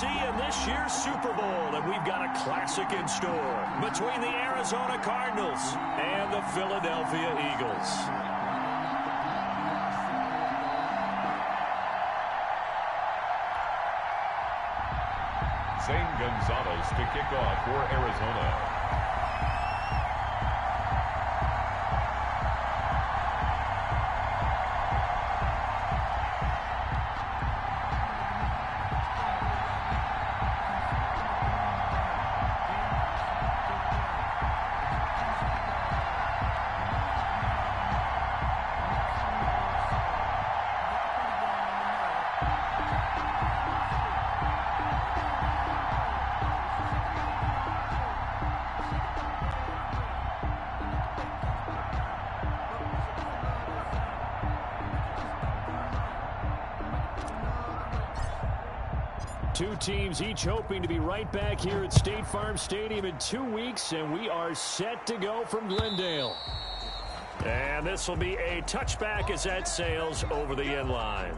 see in this year's Super Bowl, and we've got a classic in store between the Arizona Cardinals and the Philadelphia Eagles. Zane Gonzalez to kick off for Arizona. Two teams each hoping to be right back here at State Farm Stadium in 2 weeks, and we are set to go from Glendale. And this will be a touchback as that sails over the end line.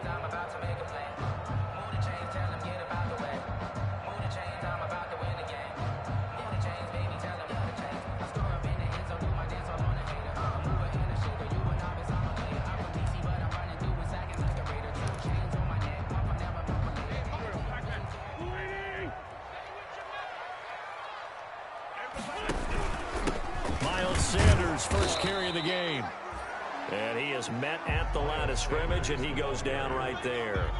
I'm about to make a play. Move the chains, tell them get about the way. Move the chains, I'm about to win the game. Move the chains, baby, tell them move the chains. I score up in the end zone, do my dance all on the hater. I'm a mover and a shaker, you a novice, I'm a player. I'm from DC, but I'm running through and sacking like a raider. 2 chains on my neck, Papa never broke a leg. Miles Sanders, first carry of the game. And he is met at the line of scrimmage, and he goes down right there.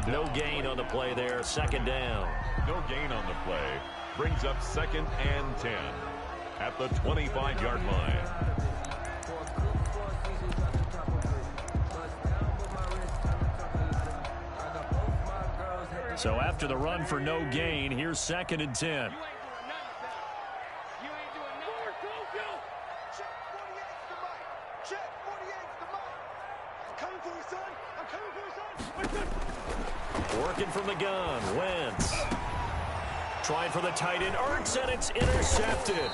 No gain on the play there, second down. No gain on the play. Brings up 2nd and 10 at the 25-yard line. So after the run for no gain, here's 2nd and 10. Working from the gun, Wentz. Trying for the tight end, Ertz, and it's intercepted.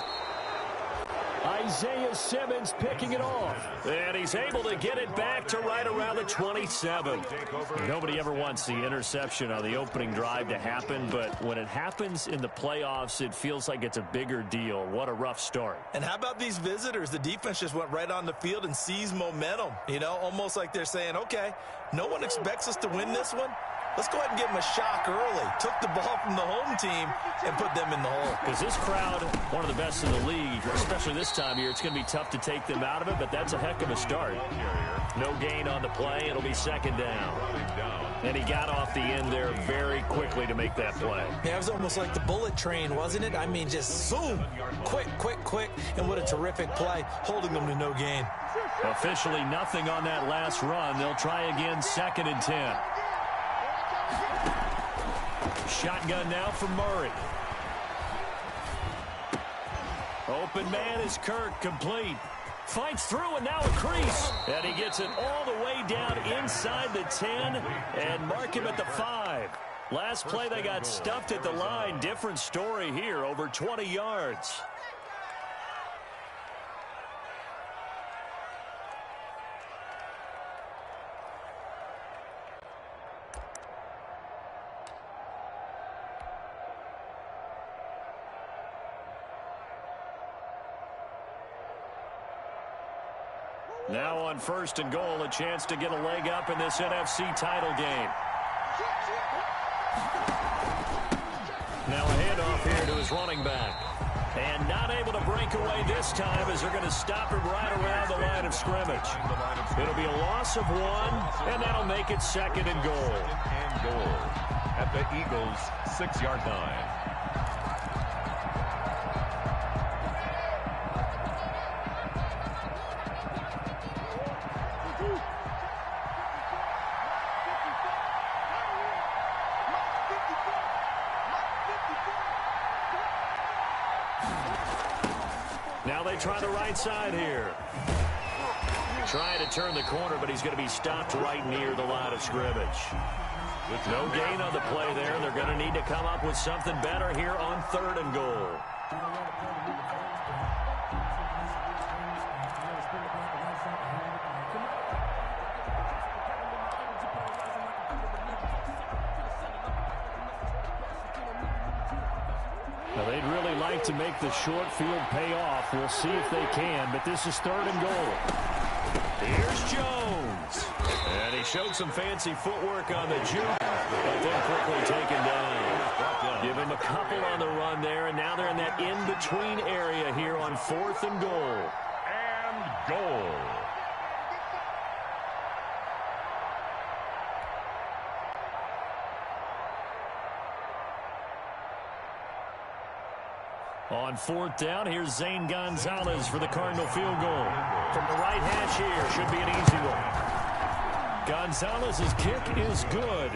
Isaiah Simmons picking it off. And he's able to get it back to right around the 27. Nobody ever wants the interception on the opening drive to happen, but when it happens in the playoffs, it feels like it's a bigger deal. What a rough start. And how about these visitors? The defense just went right on the field and seized momentum. You know, almost like they're saying, okay, no one expects us to win this one. Let's go ahead and give them a shock early. Took the ball from the home team and put them in the hole. Because this crowd, one of the best in the league, especially this time of year, it's going to be tough to take them out of it, but that's a heck of a start. No gain on the play. It'll be 2nd down. And he got off the end there very quickly to make that play. Yeah, it was almost like the bullet train, wasn't it? I mean, just zoom. Quick, quick, quick. And what a terrific play, holding them to no gain. Officially nothing on that last run. They'll try again, 2nd and 10. Shotgun now from Murray. Open man is Kirk, complete. Fights through and now a crease. And he gets it all the way down inside the 10 and mark him at the 5. Last play they got stuffed at the line. Different story here, over 20 yards. Now on 1st and goal, a chance to get a leg up in this NFC title game. Now a handoff here to his running back. And not able to break away this time as they're going to stop him right around the line of scrimmage. It'll be a loss of 1, and that'll make it 2nd and goal. At the Eagles' 6-yard line. Now they try the right side here. Trying to turn the corner, but he's going to be stopped right near the line of scrimmage. With no gain on the play there, they're going to need to come up with something better here on 3rd and goal. Now they'd really like to make the short field pay off. We'll see if they can, but this is 3rd and goal. Here's Jones. And he showed some fancy footwork on the juke, but then quickly taken down. Give him a couple on the run there, and now they're in that in-between area here on 4th and goal. And goal. On 4th down, here's Zane Gonzalez for the Cardinal field goal. From the right hash here, should be an easy one. Gonzalez's kick is good.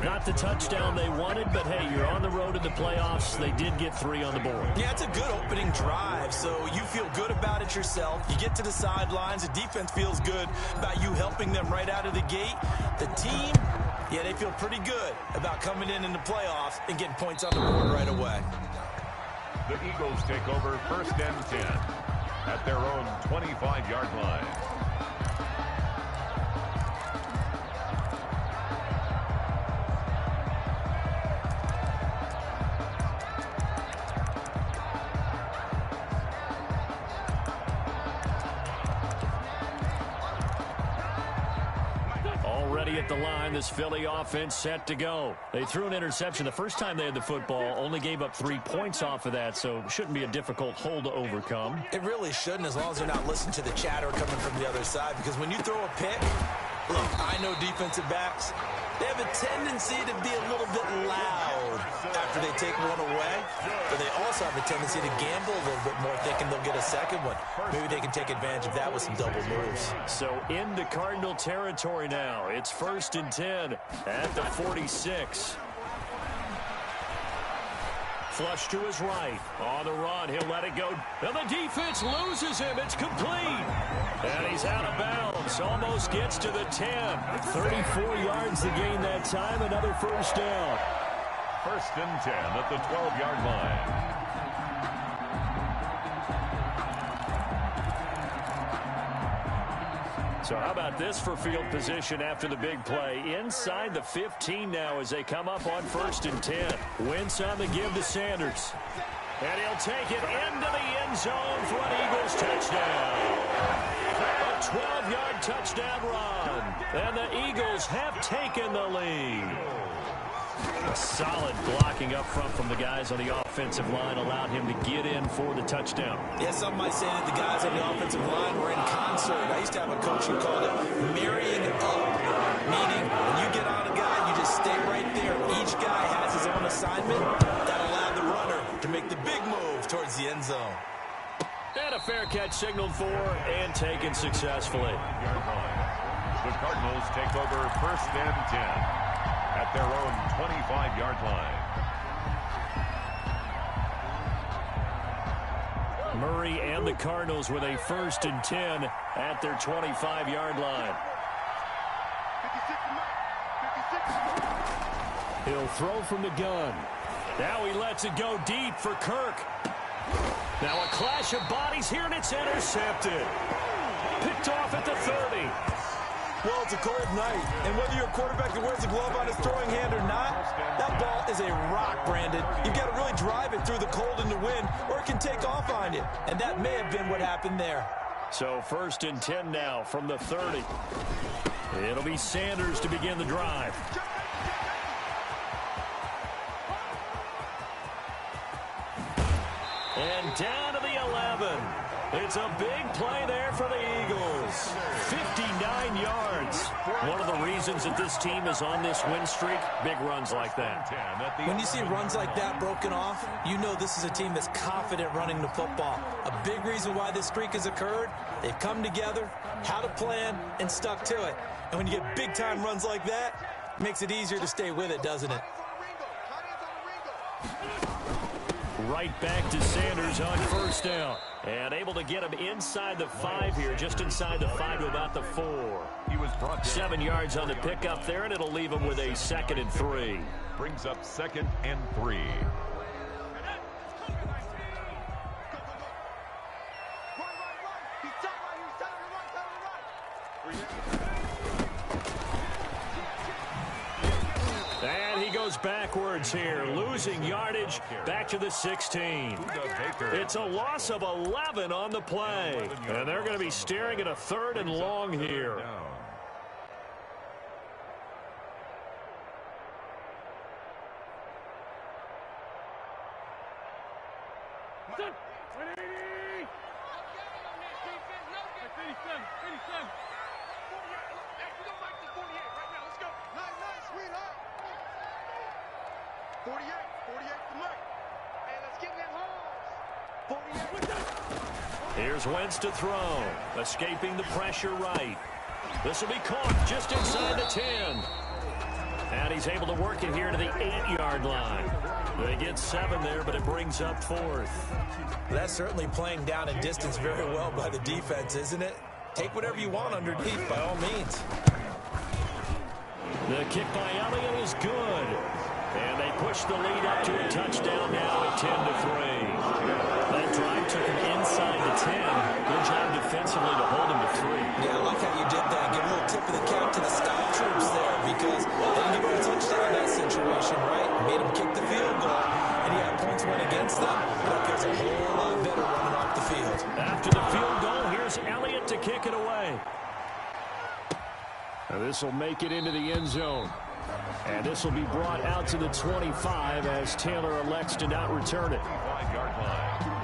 Not the touchdown they wanted, but hey, you're on the road in the playoffs. They did get 3 on the board. Yeah, it's a good opening drive, so you feel good about it yourself. You get to the sidelines, the defense feels good about you helping them right out of the gate. The team, yeah, they feel pretty good about coming in the playoffs and getting points on the board right away. The Eagles take over 1st and 10 at their own 25-yard line. Already at the line, this Philly offense set to go. They threw an interception the first time they had the football, only gave up 3 points off of that, so shouldn't be a difficult hole to overcome. It really shouldn't, as long as they're not listening to the chatter coming from the other side, because when you throw a pick, look, I know defensive backs, they have a tendency to be a little bit loud after they take one away, but they also have a tendency to gamble a little bit more, thinking they'll get a second one. Maybe they can take advantage of that with some double moves. So into Cardinal territory now. It's 1st and 10 at the 46. Flush to his right. On the run, he'll let it go. And the defense loses him. It's complete. And he's out of bounds. Almost gets to the 10. 34 yards to gain that time. Another 1st down. 1st and 10 at the 12-yard line. So how about this for field position after the big play? Inside the 15 now as they come up on 1st and 10. Wentz on the give to Sanders. And he'll take it into the end zone for an Eagles touchdown. A 12-yard touchdown run. And the Eagles have taken the lead. A solid blocking up front from the guys on the offensive line allowed him to get in for the touchdown. Yeah, some might say that the guys on the offensive line were in concert. I used to have a coach who called it marrying up, meaning when you get on a guy, you just stay right there. Each guy has his own assignment. That allowed the runner to make the big move towards the end zone. And a fair catch signaled for and taken successfully. The Cardinals take over 1st and 10 at their own 25-yard line. Murray and the Cardinals with a 1st and 10 at their 25-yard line. He'll throw from the gun. Now he lets it go deep for Kirk. Now a clash of bodies here, and it's intercepted. Picked off at the 30. Well, it's a cold night, and whether you're a quarterback that wears a glove on his throwing hand or not, that ball is a rock, Brandon. You've got to really drive it through the cold and the wind, or it can take off on you. And that may have been what happened there. So 1st and 10 now from the 30. It'll be Sanders to begin the drive. And down to the 11. It's a big play there for the Eagles. 59 yards. One of the reasons that this team is on this win streak, big runs like that. When you see runs like that broken off, you know this is a team that's confident running the football. A big reason why this streak has occurred, they've come together, had a plan, and stuck to it. And when you get big-time runs like that, it makes it easier to stay with it, doesn't it? Right back to Sanders on 1st down. And able to get him inside the 5 here, just inside the 5 to about the 4. He was brought down. 7 yards on the pickup there, and it'll leave him with a 2nd and 3. Brings up 2nd and 3. And he goes backwards here, losing yardage back to the 16. It's a loss of 11 on the play. And they're going to be staring at a 3rd and long here. Here's Wentz to throw, escaping the pressure right. This will be caught just inside the 10. And he's able to work it here to the 8-yard line. They get 7 there, but it brings up 4th. That's certainly playing down in distance very well by the defense, isn't it? Take whatever you want underneath, by all means. The kick by Elliott is good. And they push the lead up to a touchdown now at 10-3. That drive took him inside the 10. Good job defensively to hold him to 3. Yeah, I like how you did that. Give a little tip of the cap to the Sky Troops there because they didn't give him a touchdown in that situation, right? Made him kick the field goal, and he had points went against them. That feels a whole lot better running off the field. After the field goal, here's Elliott to kick it away. Now this will make it into the end zone. And this will be brought out to the 25 as Taylor elects to not return it. 5-yard line.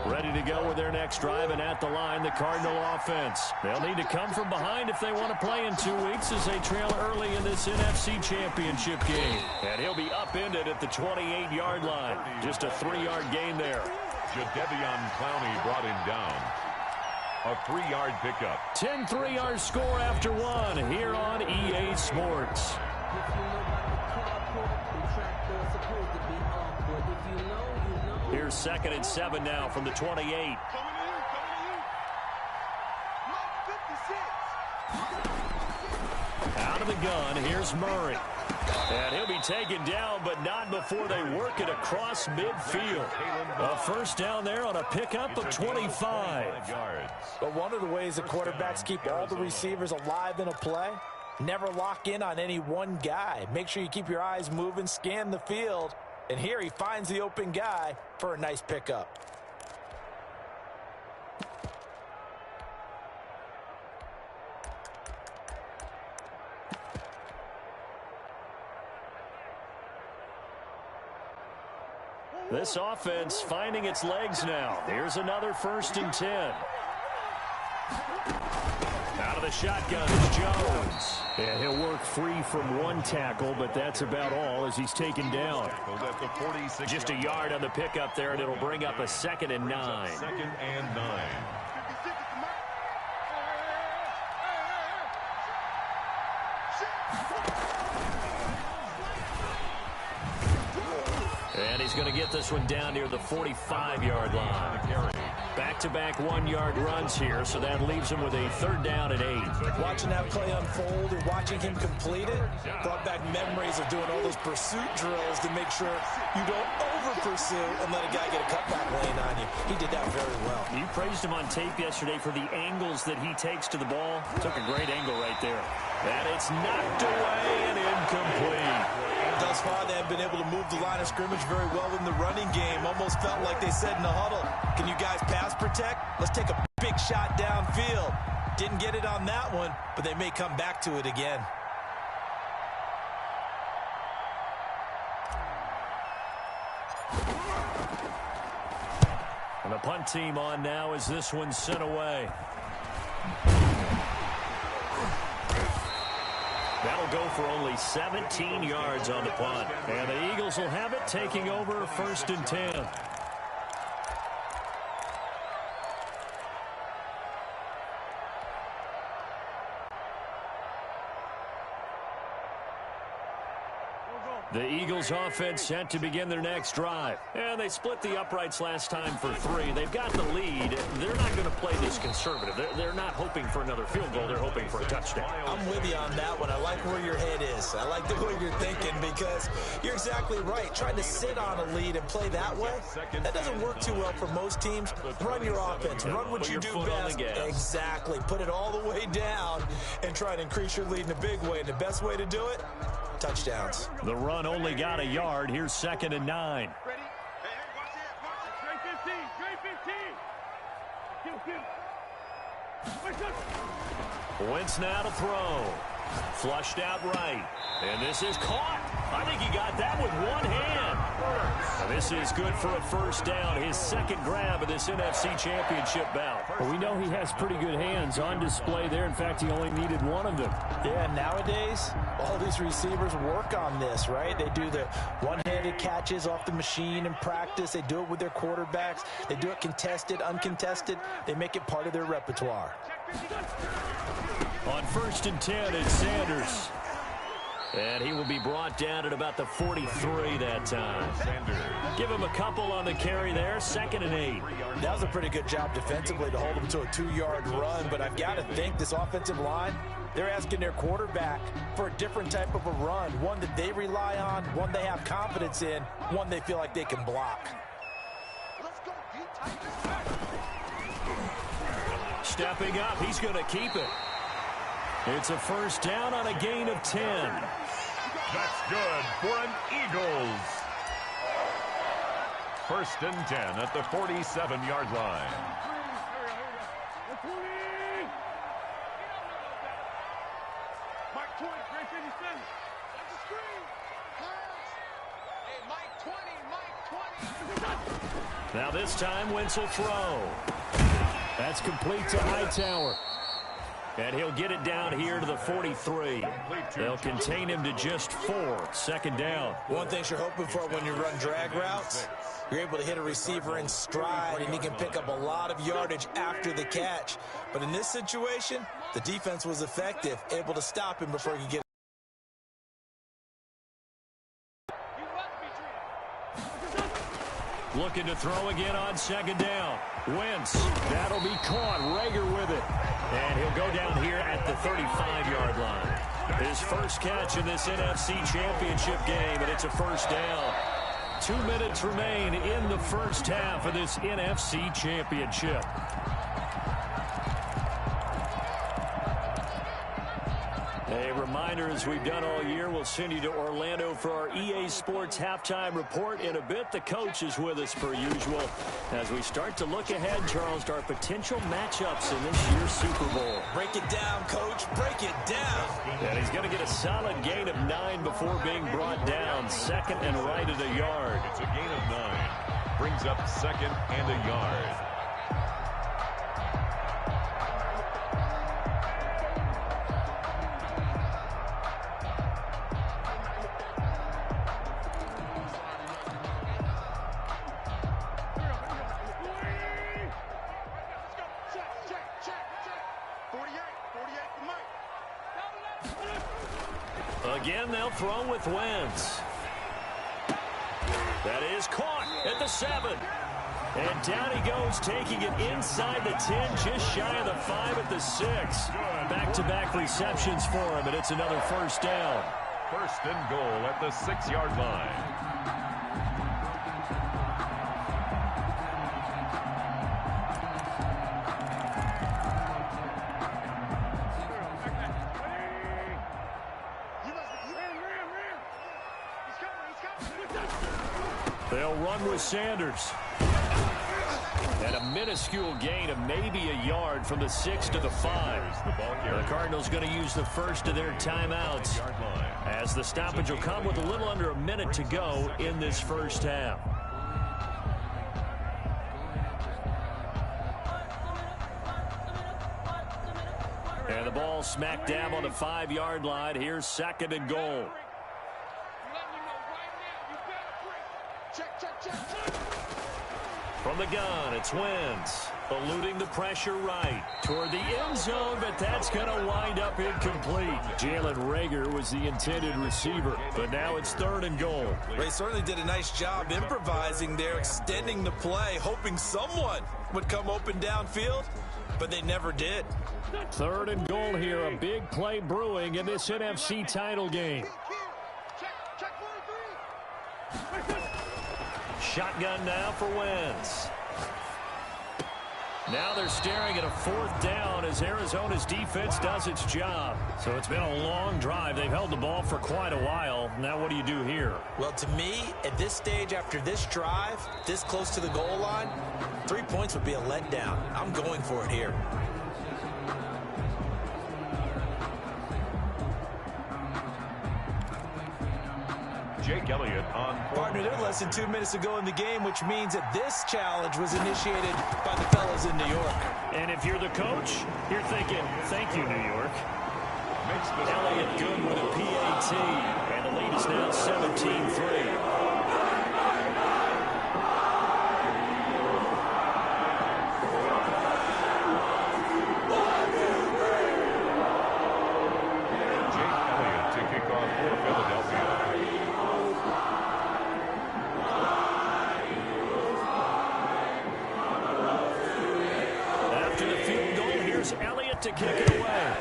Ready to go with their next drive, and at the line, the Cardinal offense. They'll need to come from behind if they want to play in 2 weeks as they trail early in this NFC Championship game. And he'll be upended at the 28-yard line. Just a 3-yard gain there. Jadeveon Clowney brought him down. A 3-yard pickup. 10-3 our score after 1 here on EA Sports. Here's 2nd and 7 now from the 28. Out of the gun, here's Murray. And he'll be taken down, but not before they work it across midfield. A 1st down there on a pickup of 25. But one of the ways the quarterbacks keep all the receivers alive in a play, never lock in on any one guy. Make sure you keep your eyes moving, scan the field. And here he finds the open guy for a nice pickup. This offense finding its legs now. Here's another 1st and 10. Out of the shotgun is Jones. And he'll work free from 1 tackle, but that's about all as he's taken down. Just a yard on the pickup there, and it'll bring up a 2nd and 9. 2nd and 9. And he's going to get this one down near the 45-yard line. Back-to-back 1-yard runs here, so that leaves him with a 3rd down and 8. Watching that play unfold and watching him complete it brought back memories of doing all those pursuit drills to make sure you don't over-pursue and let a guy get a cutback lane on you. He did that very well. You praised him on tape yesterday for the angles that he takes to the ball. Took a great angle right there. And it's knocked away and incomplete. Thus far, they have been able to move the line of scrimmage very well in the running game. Almost felt like they said in the huddle, can you guys pass protect? Let's take a big shot downfield. Didn't get it on that one, but they may come back to it again. And the punt team on now as this one's sent away. That'll go for only 17 yards on the punt. And the Eagles will have it, taking over 1st and 10. The Eagles offense set to begin their next drive. And they split the uprights last time for 3. They've got the lead. They're not going to play this conservative. They're not hoping for another field goal. They're hoping for a touchdown. I'm with you on that one. I like where your head is. I like the way you're thinking because you're exactly right. Trying to sit on a lead and play that way, that doesn't work too well for most teams. Run your offense. Run what you do best. Exactly. Put it all the way down and try to increase your lead in a big way. And the best way to do it? Touchdowns. The run only got a yard. Here's 2nd and 9. Ready? Hey, watch it. Straight 15. Straight 15. Wentz now to throw. Flushed out right. And this is caught. I think he got that with one hand. And this is good for a 1st down. His 2nd grab of this NFC Championship bout. Well, we know he has pretty good hands on display there. In fact, he only needed one of them. Yeah, nowadays, all these receivers work on this, right? They do the one-handed catches off the machine in practice. They do it with their quarterbacks. They do it contested, uncontested. They make it part of their repertoire. On 1st and 10, it's Sanders. And he will be brought down at about the 43 that time. Sanders. Give him a couple on the carry there. 2nd and 8. That was a pretty good job defensively to hold him to a 2-yard run, but I've got to think this offensive line, they're asking their quarterback for a different type of a run, one that they rely on, one they have confidence in, one they feel like they can block. Stepping up, he's going to keep it. It's a 1st down on a gain of 10. That's good for an Eagles. 1st and 10 at the 47-yard line. Mike 20, Great 57. That's a screen. Hey, Mike 20, Mike 20. Now this time, Wentz will throw. That's complete to Hightower. And he'll get it down here to the 43. They'll contain him to just 4. 2nd down. One thing you're hoping for when you run drag routes, you're able to hit a receiver in stride, and he can pick up a lot of yardage after the catch. But in this situation, the defense was effective, able to stop him before he could get. Looking to throw again on 2nd down. Wentz, that'll be caught. Rager with it. And he'll go down here at the 35-yard line. His 1st catch in this NFC Championship game, and it's a 1st down. 2 minutes remain in the 1st half of this NFC Championship. A reminder, as we've done all year, we'll send you to Orlando for our EA Sports halftime report in a bit. The coach is with us per usual as we start to look ahead, Charles, to our potential matchups in this year's Super Bowl. Break it down, Coach. Break it down. And he's going to get a solid gain of 9 before being brought down. 2nd and right at a yard. It's a gain of 9. Brings up 2nd and a yard. Again, they'll throw with Wentz. That is caught at the 7. And down he goes, taking it inside the 10, just shy of the 5 at the 6. Back-to-back receptions for him, and it's another 1st down. 1st and goal at the 6-yard line. They'll run with Sanders. And a minuscule gain of maybe a yard from the 6 to the 5. The Cardinals going to use the first of their timeouts as the stoppage will come with a little under a minute to go in this first half. And the ball smack dab on the 5-yard line. Here's 2nd and goal. From the gun, it's Wentz, eluding the pressure right toward the end zone, but that's going to wind up incomplete. Jalen Reagor was the intended receiver, but now it's 3rd and goal. They certainly did a nice job improvising there, extending the play, hoping someone would come open downfield, but they never did. 3rd and goal here, a big play brewing in this NFC title game. Shotgun now for Wentz. Now they're staring at a 4th down as Arizona's defense does its job. So it's been a long drive. They've held the ball for quite a while. Now what do you do here? Well, to me, at this stage, after this drive, this close to the goal line, 3 points would be a letdown. I'm going for it here. Jake Elliott on Partner, they're less than 2 minutes to go in the game, which means that this challenge was initiated by the fellas in New York. And if you're the coach, you're thinking, thank you, New York. Elliott good with a PAT, and the lead is now 17-3. To kick it away.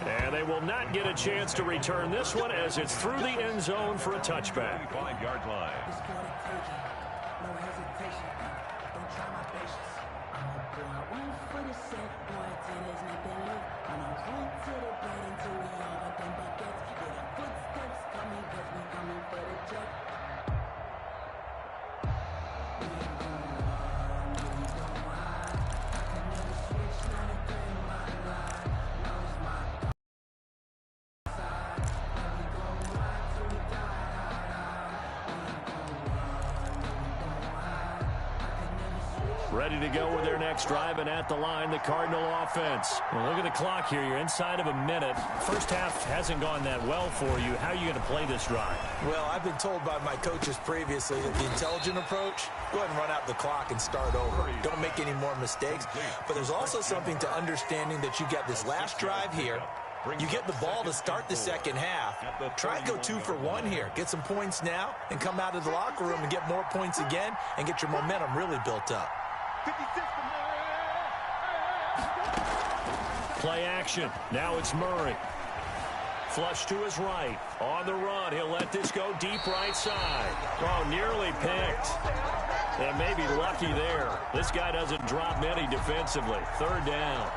And they will not get a chance to return this one as it's through the end zone for a touchback. 5-yard line. Ready to go with their next drive, and at the line, the Cardinal offense. Well, look at the clock here. You're inside of a minute. First half hasn't gone that well for you. How are you going to play this drive? Well, I've been told by my coaches previously that the intelligent approach, go ahead and run out the clock and start over. Don't make any more mistakes. But there's also something to understanding that you got this last drive here. You get the ball to start the second half. Try to go 2 for 1 here. Get some points now and come out of the locker room and get more points again and get your momentum really built up. Play action. Now it's Murray. Flush to his right. On the run. He'll let this go deep right side. Oh, nearly picked. And maybe lucky there. This guy doesn't drop many defensively. 3rd down.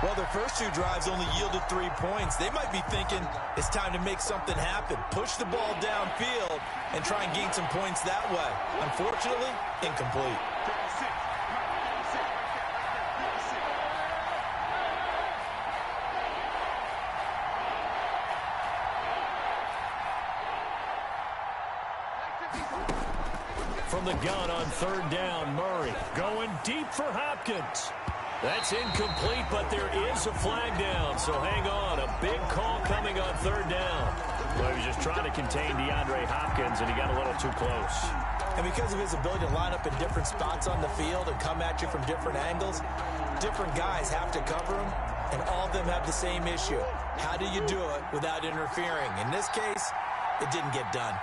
Well, their first 2 drives only yielded 3 points. They might be thinking it's time to make something happen. Push the ball downfield and try and gain some points that way. Unfortunately, incomplete. From the gun on 3rd down, Murray going deep for Hopkins. That's incomplete, but there is a flag down, so hang on. A big call coming on 3rd down. Well, he was just trying to contain DeAndre Hopkins, and he got a little too close. And because of his ability to line up in different spots on the field and come at you from different angles, different guys have to cover him, and all of them have the same issue. How do you do it without interfering? In this case, it didn't get done.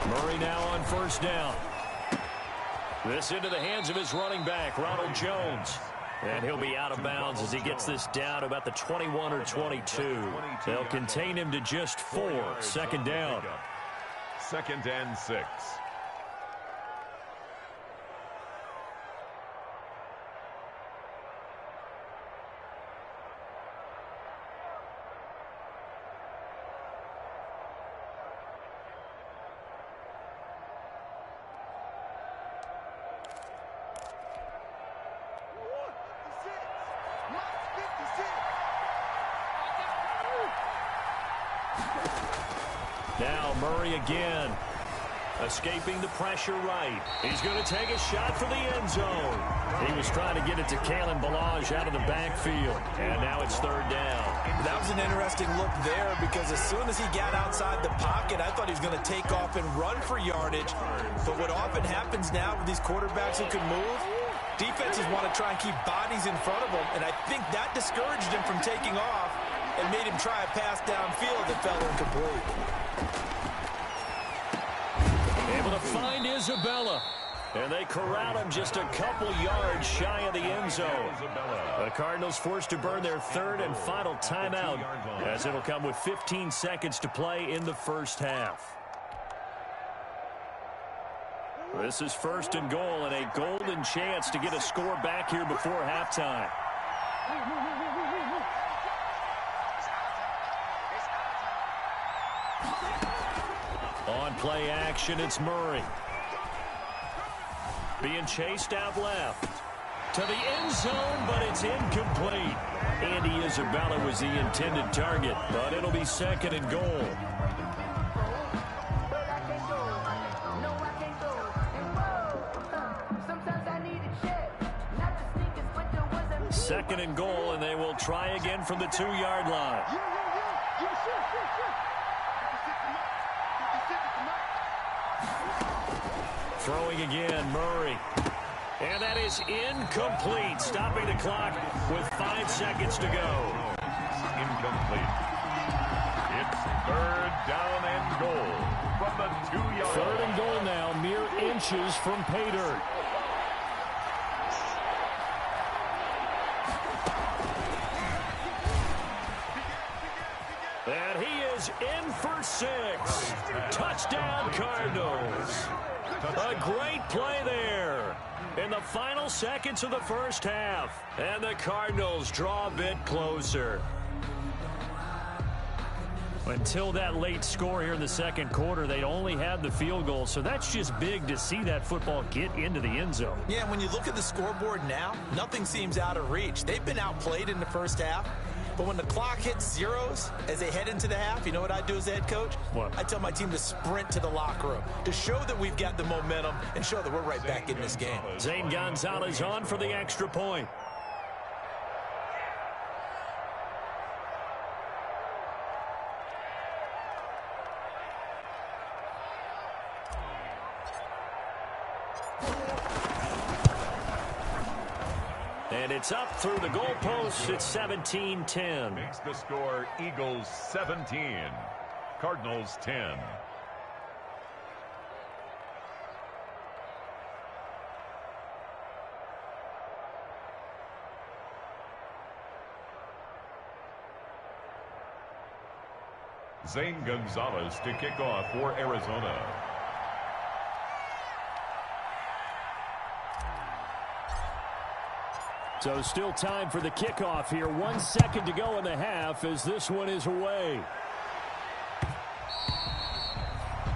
Murray now on 1st down. This into the hands of his running back, Ronald Jones. And he'll be out of bounds as he gets this down to about the 21 or 22. They'll contain him to just 4. 2nd down. 2nd and 6. Murray again. Escaping the pressure right. He's going to take a shot for the end zone. He was trying to get it to Kalen Ballage out of the backfield. And now it's third down. That was an interesting look there because as soon as he got outside the pocket, I thought he was going to take off and run for yardage. But what often happens now with these quarterbacks who can move, defenses want to try and keep bodies in front of them. And I think that discouraged him from taking off and made him try a pass downfield that fell incomplete. Able to find Isabella. And they corral him just a couple yards shy of the end zone. The Cardinals forced to burn their third and final timeout as it'll come with 15 seconds to play in the first half. This is first and goal and a golden chance to get a score back here before halftime. On play action, it's Murray. Being chased out left. To the end zone, but it's incomplete. Andy Isabella was the intended target, but it'll be second and goal. Second and goal, and they will try again from the 2-yard line. Throwing again, Murray. And that is incomplete, stopping the clock with 5 seconds to go. Incomplete. It's third down and goal from the 2-yard line. Third and goal now, mere inches from pay dirt. And he is in for 6. Touchdown, Cardinals. A great play there in the final seconds of the first half. And the Cardinals draw a bit closer. Until that late score here in the second quarter, they'd only had the field goal. So that's just big to see that football get into the end zone. Yeah, when you look at the scoreboard now, nothing seems out of reach. They've been outplayed in the first half. But when the clock hits zeros as they head into the half, you know what I do as a head coach? What? I tell my team to sprint to the locker room to show that we've got the momentum and show that we're right back in this game. Zane Gonzalez on for the extra point. And it's up through the goalposts. It's 17-10. Makes the score Eagles 17, Cardinals 10. Zane Gonzalez to kick off for Arizona. So still time for the kickoff here. 1 second to go in the half as this one is away.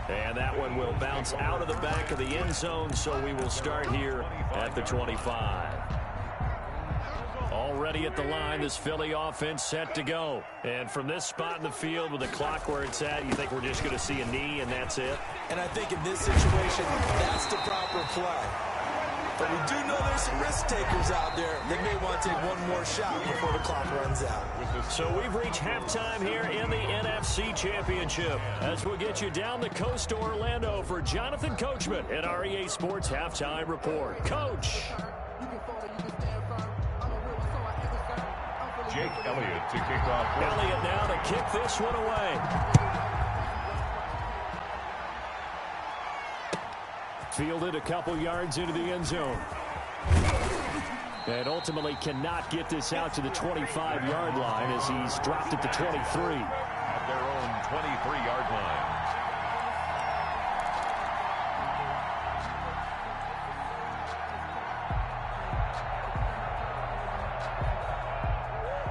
And that one will bounce out of the back of the end zone, so we will start here at the 25. Already at the line, this Philly offense set to go. And from this spot in the field with the clock where it's at, you think we're just going to see a knee and that's it? And I think in this situation, that's the proper play. But we do know there's some risk takers out there. They may want to take one more shot before the clock runs out. So we've reached halftime here in the NFC Championship. As we'll get you down the coast to Orlando for Jonathan Coachman at our EA Sports Halftime Report. Coach. Jake Elliott to kick off. Elliott now to kick this one away. Fielded a couple yards into the end zone. And ultimately cannot get this out to the 25-yard line as he's dropped at the 23. At their own 23-yard line.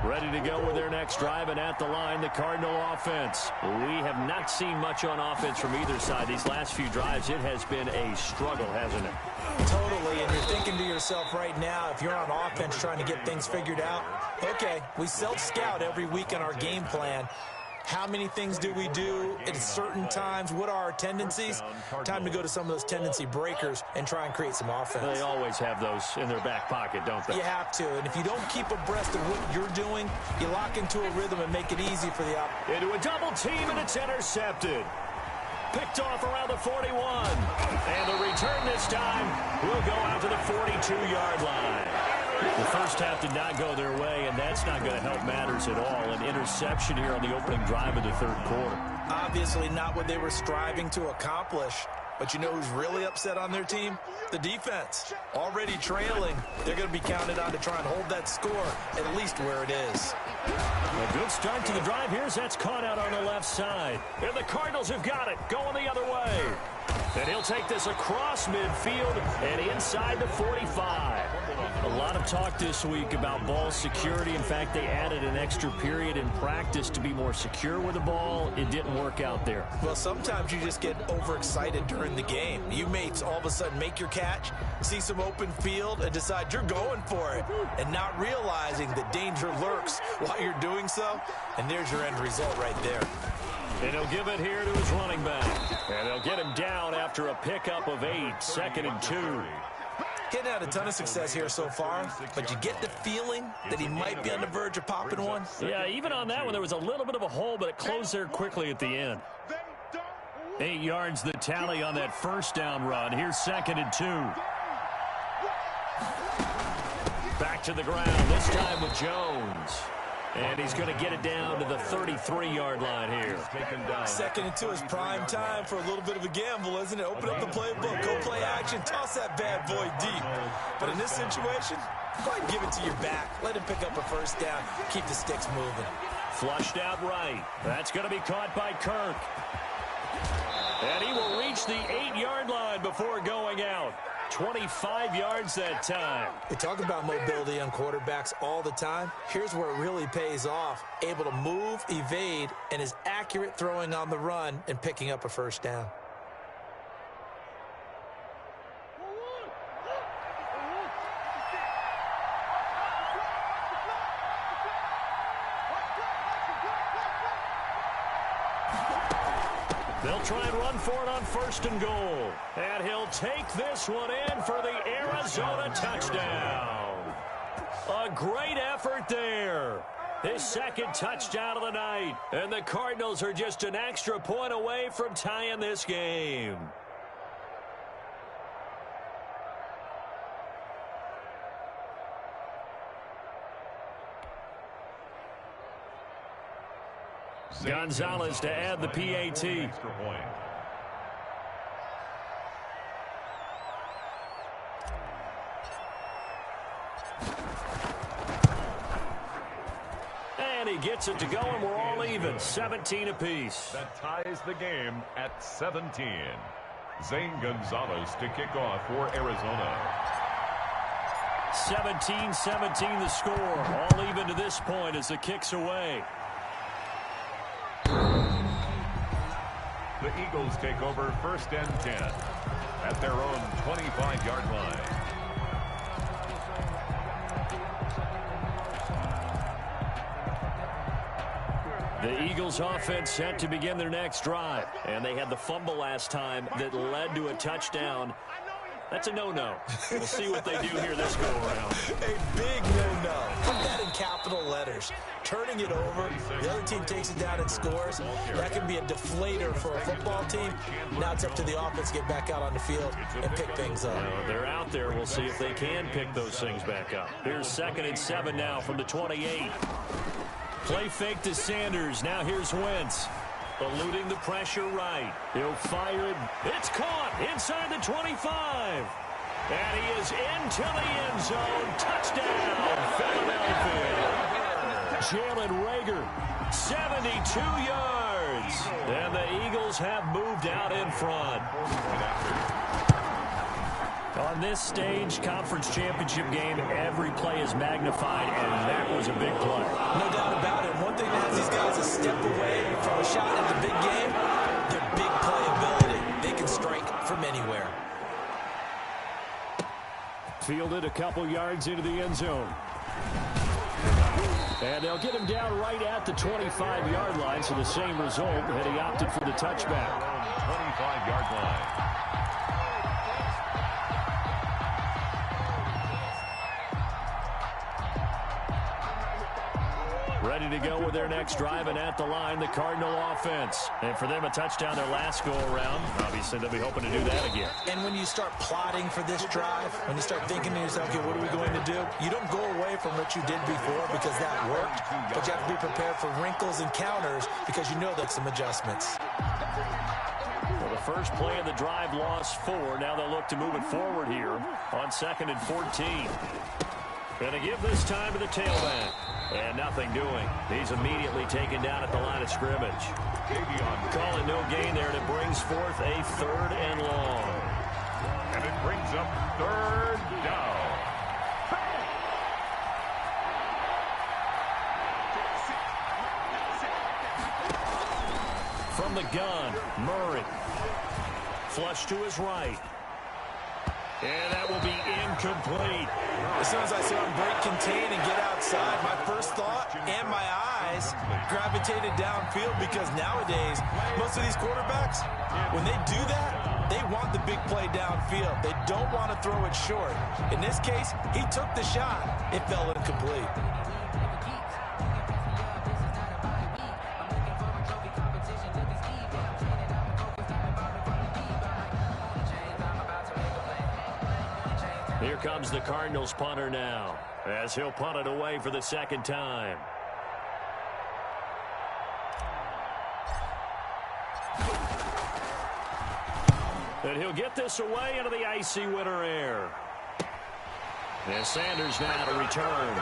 Ready to go with their next drive, and at the line, the Cardinal offense. We have not seen much on offense from either side. These last few drives, it has been a struggle, hasn't it? Totally, and you're thinking to yourself right now, if you're on offense trying to get things figured out, okay, we self-scout every week in our game plan. How many things do we do at certain times? What are our tendencies? Time to go to some of those tendency breakers and try and create some offense. They always have those in their back pocket, don't they? You have to, and if you don't keep abreast of what you're doing, you lock into a rhythm and make it easy for the opponent. Into a double team, and it's intercepted. Picked off around the 41. And the return this time will go out to the 42-yard line. The first half did not go their way, and that's not going to help matters at all. An interception here on the opening drive of the third quarter. Obviously not what they were striving to accomplish. But you know who's really upset on their team? The defense. Already trailing. They're going to be counted on to try and hold that score at least where it is. A good start to the drive here as that's caught out on the left side. And the Cardinals have got it, going the other way. And he'll take this across midfield and inside the 45. A lot of talk this week about ball security. In fact, they added an extra period in practice to be more secure with the ball. It didn't work out there. Well, sometimes you just get overexcited during the game. You may all of a sudden make your catch, see some open field, and decide you're going for it, and not realizing the danger lurks while you're doing so. And there's your end result right there. And he'll give it here to his running back. And they'll get him down after a pickup of 8, 2nd and 2. Hitting had a ton of success here so far, but you get the feeling that he might be on the verge of popping one. Yeah, even on that one, there was a little bit of a hole, but it closed there quickly at the end. 8 yards the tally on that first down run. Here's 2nd and 2. Back to the ground, this time with Jones. And he's going to get it down to the 33-yard line here. 2nd and 2 is prime time for a little bit of a gamble, isn't it? Open up the playbook, go play action, toss that bad boy deep. But in this situation, go ahead and give it to your back. Let him pick up a first down. Keep the sticks moving. Flushed out right. That's going to be caught by Kirk. And he will reach the 8-yard line before going out. 25 yards that time. We talk about mobility on quarterbacks all the time. Here's where it really pays off. Able to move, evade, and is accurate throwing on the run and picking up a first down. They'll try and run for it on 1st and goal. And he'll take this one in for the Arizona touchdown. A great effort there. His 2nd touchdown of the night. And the Cardinals are just an extra point away from tying this game. Gonzalez to add the PAT. And he gets it to go, and we're all even. 17 apiece. That ties the game at 17. Zane Gonzalez to kick off for Arizona. 17-17 the score. All even to this point as the kick's away. The Eagles take over 1st and 10 at their own 25-yard line. The Eagles offense set to begin their next drive. And they had the fumble last time that led to a touchdown. That's a no-no. We'll see what they do here this go-around. A big no-no. Put that in capital letters. Turning it over, the other team takes it down and scores. That can be a deflator for a football team. Now it's up to the offense to get back out on the field and pick things up. They're out there. We'll see if they can pick those things back up. Here's 2nd and 7 now from the 28. Play fake to Sanders. Now here's Wentz. Eluding the pressure right. He'll fire it. It's caught inside the 25. And he is into the end zone. Touchdown, Philadelphia. Jalen Reagor, 72 yards. And the Eagles have moved out in front. On this stage, conference championship game, every play is magnified, and that was a big play. No doubt about it. One thing that has these guys a step away from a shot at the big game, their big playability. They can strike from anywhere. Fielded a couple yards into the end zone. And they'll get him down right at the 25-yard line, so the same result had he opted for the touchback. 25-yard line. Ready to go with their next drive, and at the line, the Cardinal offense. And for them, a touchdown their last go-around. Obviously, they'll be hoping to do that again. And when you start plotting for this drive, when you start thinking to yourself, okay, what are we going to do? You don't go away from what you did before because that worked, but you have to be prepared for wrinkles and counters because you know that's some adjustments. Well, the first play of the drive lost 4. Now they'll look to move it forward here on 2nd and 14. Going to give this time to the tailback. And nothing doing. He's immediately taken down at the line of scrimmage. Calling no gain there, and it brings forth a 3rd and long. And it brings up 3rd down. From the gun, Murray. Flush to his right. And that will be incomplete. As soon as I saw him break contain and get outside, my first thought and my eyes gravitated downfield because nowadays, most of these quarterbacks, when they do that, they want the big play downfield. They don't want to throw it short. In this case, he took the shot. It fell incomplete. Here comes the Cardinals punter now, as he'll punt it away for the 2nd time. And he'll get this away into the icy winter air. And Sanders now to return.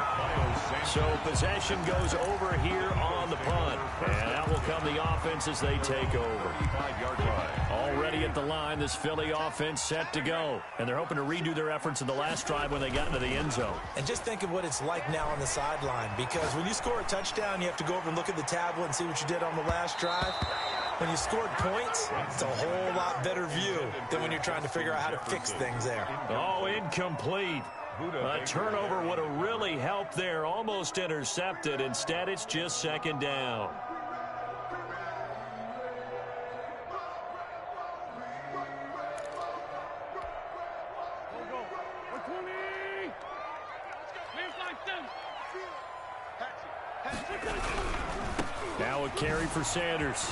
So possession goes over here on the punt. And out will come the offense as they take over. Already at the line, this Philly offense set to go. And they're hoping to redo their efforts in the last drive when they got into the end zone. And just think of what it's like now on the sideline. Because when you score a touchdown, you have to go over and look at the tablet and see what you did on the last drive. When you scored points, it's a whole lot better view than when you're trying to figure out how to fix things there. Oh, incomplete. A turnover would have really helped there. Almost intercepted. Instead, it's just 2nd down. Now a carry for Sanders.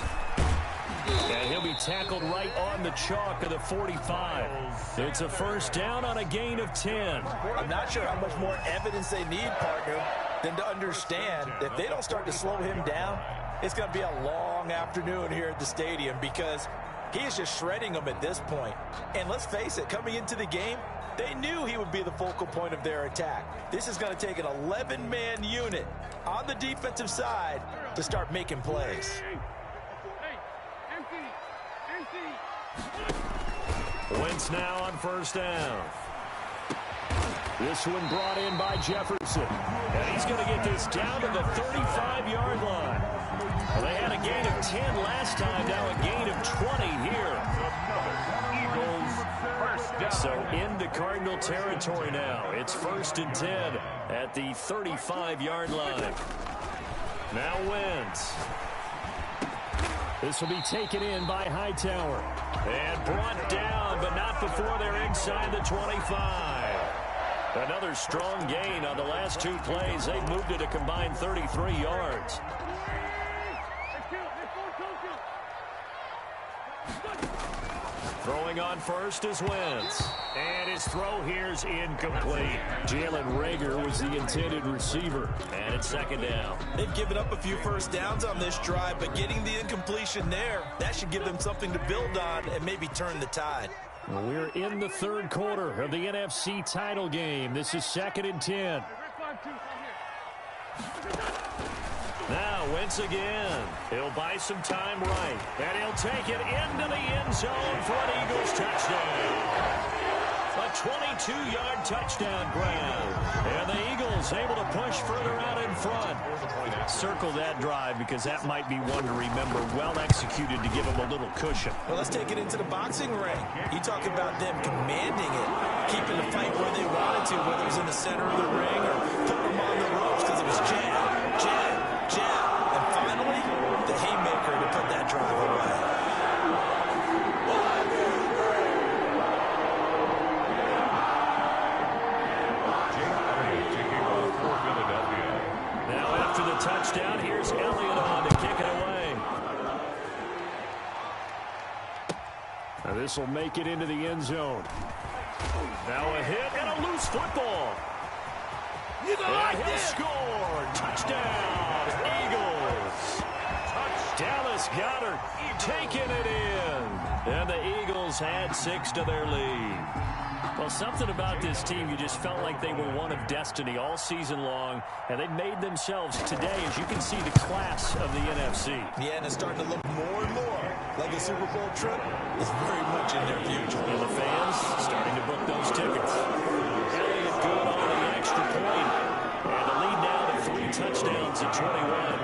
And he'll be tackled right on the chalk of the 45. It's a 1st down on a gain of 10. I'm not sure how much more evidence they need, partner, than to understand that if they don't start to slow him down, it's going to be a long afternoon here at the stadium because he is just shredding them at this point. And let's face it, coming into the game, they knew he would be the focal point of their attack. This is going to take an 11-man unit on the defensive side to start making plays. Wentz now on 1st down. This one brought in by Jefferson. And he's going to get this down to the 35-yard line. Well, they had a gain of 10 last time, now a gain of 20 here. So into Cardinal territory now. It's 1st and 10 at the 35-yard line. Now Wentz. This will be taken in by Hightower. And brought down, but not before they're inside the 25. Another strong gain on the last 2 plays. They've moved it a combined 33 yards. Throwing on first is Wentz. And his throw here's incomplete. Jalen Reagor was the intended receiver. And it's 2nd down. They've given up a few first downs on this drive, but getting the incompletion there, that should give them something to build on and maybe turn the tide. Well, we're in the 3rd quarter of the NFC title game. This is 2nd and 10. Now Wentz again. He'll buy some time right. And he'll take it into the end zone for an Eagles touchdown. A 22-yard touchdown grab. And the Eagles able to push further out in front. Circle that drive because that might be one to remember. Well executed to give them a little cushion. Well, let's take it into the boxing ring. You talk about them commanding it, keeping the fight where they wanted to, whether it was in the center of the ring or putting them on the ropes because it was jammed. jab, jab, and finally, the haymaker to put that drive away. Now after the touchdown, here's Elliott on to kick it away. Now this will make it into the end zone. Now a hit and a loose football. And he'll score. Touchdown, Eagles. Dallas Goedert taking it in. And the Eagles had 6 to their lead. Well, something about this team, you just felt like they were one of destiny all season long, and they made themselves today, as you can see, the class of the NFC. Yeah, and it's starting to look more and more like a Super Bowl trip is very much in their future. And the fans starting to book those tickets. Elliott good on the extra point. And the lead now to 3 touchdowns at 21.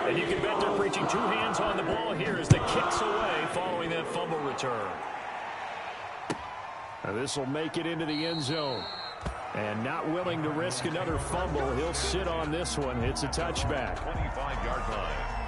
And you can bet they're preaching 2 hands on the ball here as the kick's away following that fumble return. Now this will make it into the end zone. And not willing to risk another fumble, he'll sit on this one. It's a touchback. 25-yard line.